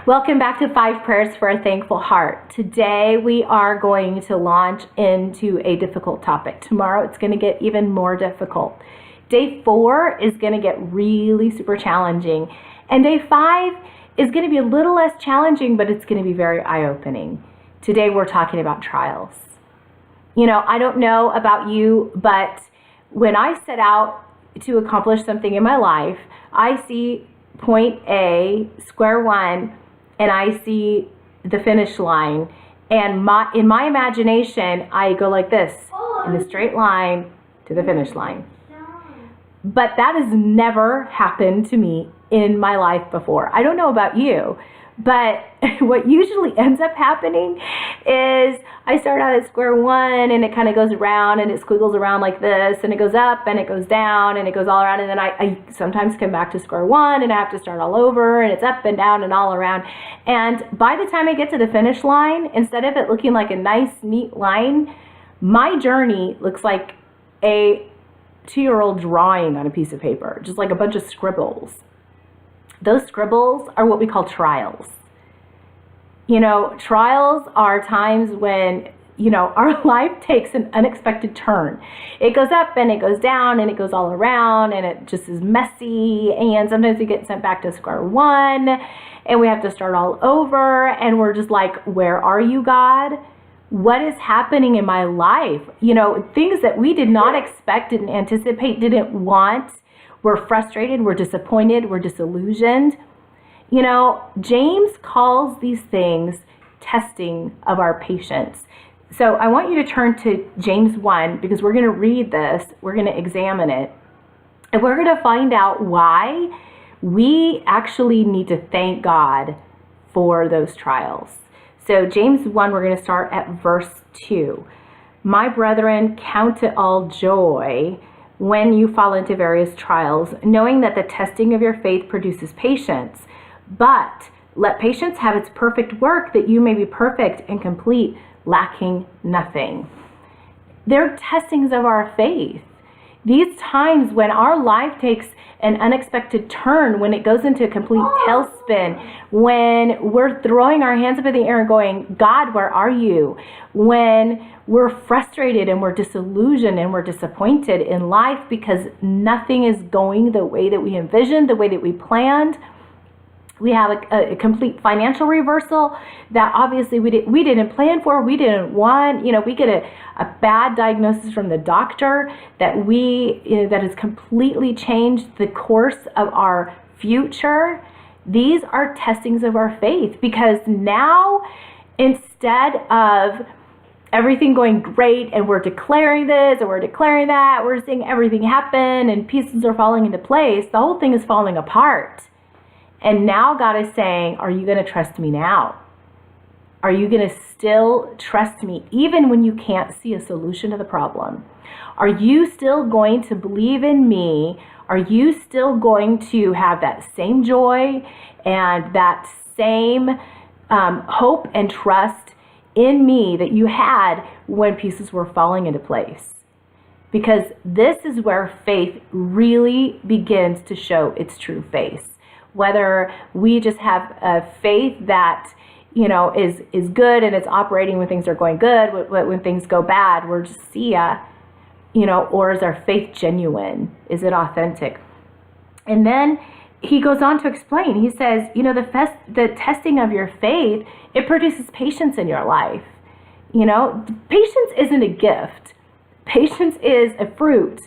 Welcome back to 5 Prayers for a Thankful Heart. Today we are going to launch into a difficult topic. Tomorrow it's going to get even more difficult. Day 4 is going to get really super challenging. And day 5 is going to be a little less challenging, but it's going to be very eye-opening. Today we're talking about trials. You know, I don't know about you, but when I set out to accomplish something in my life, I see point A, square one, and I see the finish line. And in my imagination, I go like this, in a straight line to the finish line. But that has never happened to me in my life before. I don't know about you, but what usually ends up happening is I start out at square one and it kind of goes around and it squiggles around like this and it goes up and it goes down and it goes all around, and then I sometimes come back to square one and I have to start all over, and it's up and down and all around. And by the time I get to the finish line, instead of it looking like a nice neat line, my journey looks like a 2-year-old drawing on a piece of paper, just like a bunch of scribbles. Those scribbles are what we call trials. You know, trials are times when, you know, our life takes an unexpected turn. It goes up and it goes down and it goes all around and it just is messy, and sometimes we get sent back to square one and we have to start all over, and we're just like, where are you, God? What is happening in my life? You know, things that we did not expect, didn't anticipate, didn't want. We're frustrated, we're disappointed, we're disillusioned. You know, James calls these things testing of our patience. So I want you to turn to James 1, because we're going to read this, we're going to examine it, and we're going to find out why we actually need to thank God for those trials. So James 1, we're going to start at verse 2. My brethren, count it all joy when you fall into various trials, knowing that the testing of your faith produces patience. But let patience have its perfect work, that you may be perfect and complete, lacking nothing. They're testings of our faith. These times when our life takes an unexpected turn, when it goes into a complete tailspin, when we're throwing our hands up in the air and going, God, where are you? When we're frustrated and we're disillusioned and we're disappointed in life because nothing is going the way that we envisioned, the way that we planned. We have a complete financial reversal that obviously we didn't plan for, we didn't want. You know, we get a bad diagnosis from the doctor that that has completely changed the course of our future. These are testings of our faith, because now, instead of everything going great and we're declaring this and we're declaring that, we're seeing everything happen and pieces are falling into place, the whole thing is falling apart. And now God is saying, are you going to trust me now? Are you going to still trust me even when you can't see a solution to the problem? Are you still going to believe in me? Are you still going to have that same joy and that same hope and trust in me that you had when pieces were falling into place? Because this is where faith really begins to show its true face. Whether we just have a faith that, you know, is good and it's operating when things are going good, when things go bad, we're just see ya, you know, or is our faith genuine? Is it authentic? And then he goes on to explain. He says, you know, the testing of your faith, it produces patience in your life. You know, patience isn't a gift. Patience is a fruit.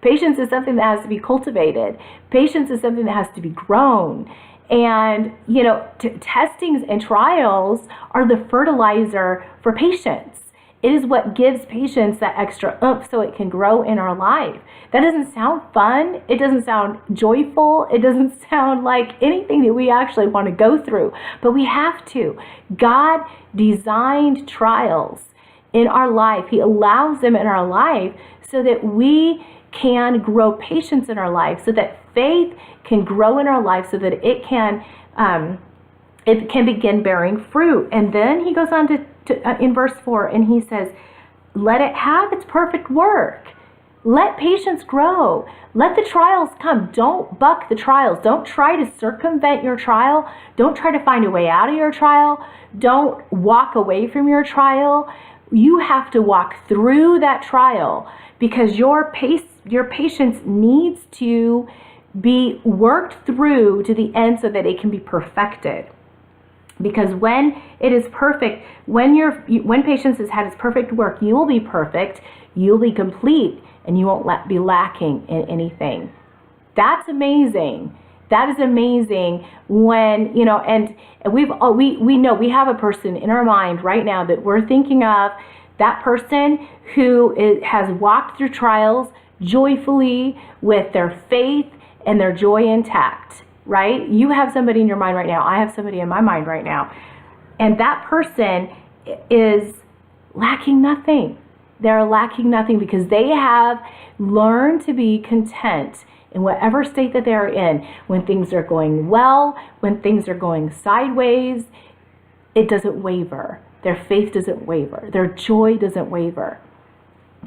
Patience is something that has to be cultivated. Patience is something that has to be grown. And, you know, testings and trials are the fertilizer for patience. It is what gives patience that extra oomph so it can grow in our life. That doesn't sound fun. It doesn't sound joyful. It doesn't sound like anything that we actually want to go through. But we have to. God designed trials in our life. He allows them in our life so that we can grow patience in our life, so that faith can grow in our life, so that it can begin bearing fruit. And then he goes on to in verse 4, and he says, let it have its perfect work. Let patience grow. Let the trials come. Don't buck the trials. Don't try to circumvent your trial. Don't try to find a way out of your trial. Don't walk away from your trial. You have to walk through that trial because your patience needs to be worked through to the end so that it can be perfected. Because when it is perfect, when patience has had its perfect work, you will be perfect, you'll be complete, and you won't be lacking in anything. That's amazing. That is amazing when, and we know we have a person in our mind right now that we're thinking of, that person who has walked through trials joyfully with their faith and their joy intact, right? You have somebody in your mind right now. I have somebody in my mind right now. And that person is lacking nothing. They're lacking nothing because they have learned to be content in whatever state that they're in. When things are going well, when things are going sideways, it doesn't waver. Their faith doesn't waver. Their joy doesn't waver.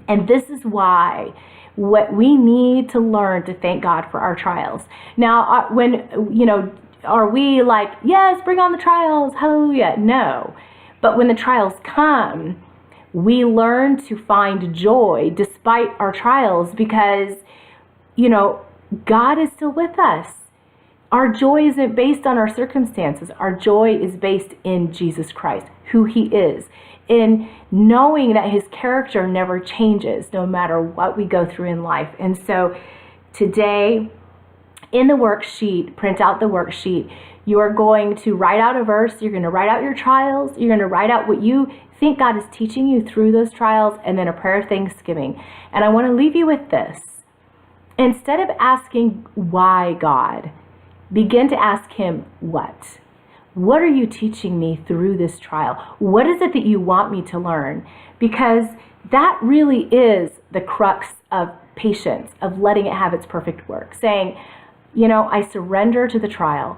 And this is why what we need to learn to thank God for our trials. Now, are we like, yes, bring on the trials, hallelujah? No. But when the trials come, we learn to find joy despite our trials because, God is still with us. Our joy isn't based on our circumstances. Our joy is based in Jesus Christ, who He is, in knowing that His character never changes no matter what we go through in life. And so today, in the worksheet, print out the worksheet. You are going to write out a verse. You're going to write out your trials. You're going to write out what you think God is teaching you through those trials, and then a prayer of thanksgiving. And I want to leave you with this. Instead of asking why God, begin to ask Him what. What are you teaching me through this trial? What is it that you want me to learn? Because that really is the crux of patience, of letting it have its perfect work. Saying, I surrender to the trial.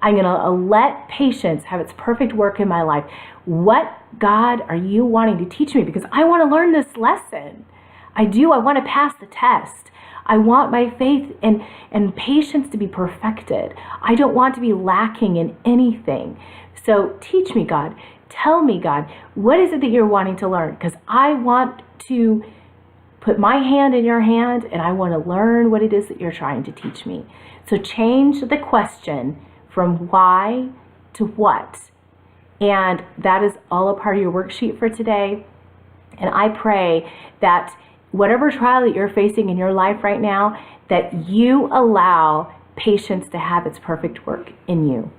I'm going to let patience have its perfect work in my life. What, God, are you wanting to teach me? Because I want to learn this lesson. I do. I want to pass the test. I want my faith and patience to be perfected. I don't want to be lacking in anything. So teach me, God. Tell me, God, what is it that you're wanting to learn? Because I want to put my hand in your hand and I want to learn what it is that you're trying to teach me. So change the question from why to what. And that is all a part of your worksheet for today. And I pray that whatever trial that you're facing in your life right now, that you allow patience to have its perfect work in you.